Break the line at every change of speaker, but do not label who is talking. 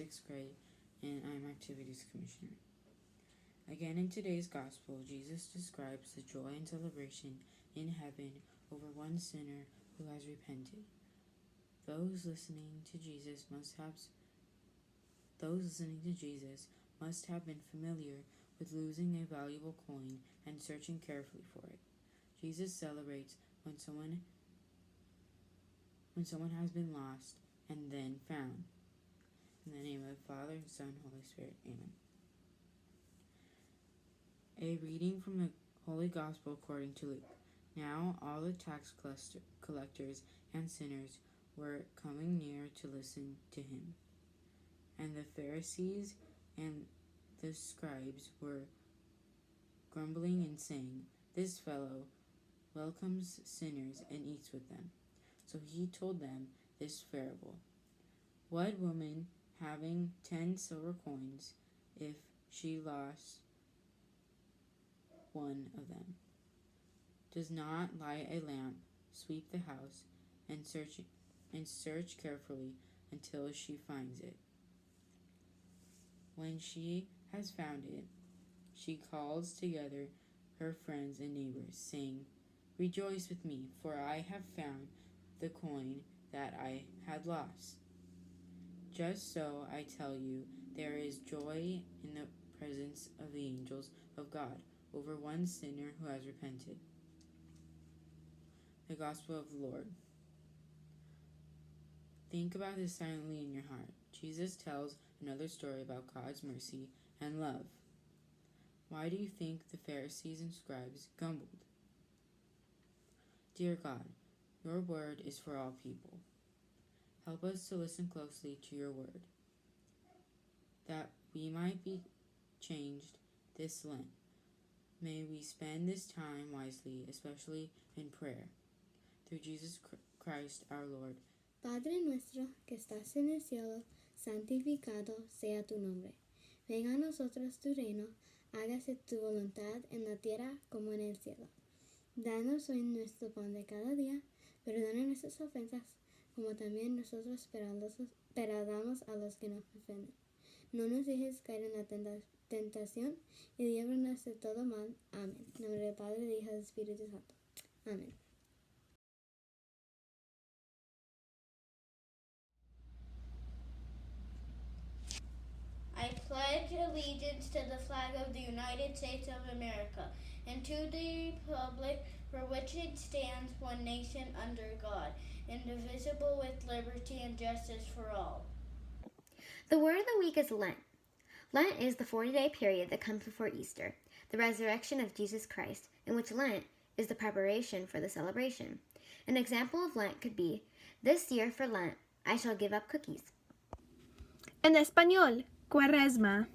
6th grade, and I'm Activities Commissioner. Again, in today's Gospel, Jesus describes the joy and celebration in heaven over one sinner who has repented. Those listening to Jesus must have been familiar with losing a valuable coin and searching carefully for it. Jesus celebrates when someone has been lost and then found. In the name of the Father, Son, Holy Spirit. Amen. A reading from the Holy Gospel according to Luke. Now all the tax collectors and sinners were coming near to listen to him. And the Pharisees and the scribes were grumbling and saying, "This fellow welcomes sinners and eats with them." So he told them this parable. What woman, having 10 silver coins, if she lost one of them, does not light a lamp, sweep the house, and search carefully until she finds it? When she has found it, she calls together her friends and neighbors, saying, "Rejoice with me, for I have found the coin that I had lost." Just so, I tell you, there is joy in the presence of the angels of God over one sinner who has repented. The Gospel of the Lord. Think about this silently in your heart. Jesus tells another story about God's mercy and love. Why do you think the Pharisees and scribes grumbled? Dear God, your word is for all people. Help us to listen closely to your word, that we might be changed this Lent. May we spend this time wisely, especially in prayer. Through Jesus Christ our Lord.
Padre nuestro que estás en el cielo, santificado sea tu nombre. Venga a nosotros tu reino, hágase tu voluntad en la tierra como en el cielo. Danos hoy nuestro pan de cada día, perdona nuestras ofensas, como también nosotros perdonamos a los que nos ofenden. No nos dejes caer en la tentación y líbranos de todo mal. Amén. En nombre del Padre, del Hijo y del Espíritu Santo. Amén.
I pledge allegiance to the flag of the United States of America and to the republic for which it stands, one nation under God, indivisible with liberty and justice for all.
The word of the week is Lent. Lent is the 40-day period that comes before Easter, the resurrection of Jesus Christ, in which Lent is the preparation for the celebration. An example of Lent could be, this year for Lent, I shall give up cookies.
En español, Cuaresma.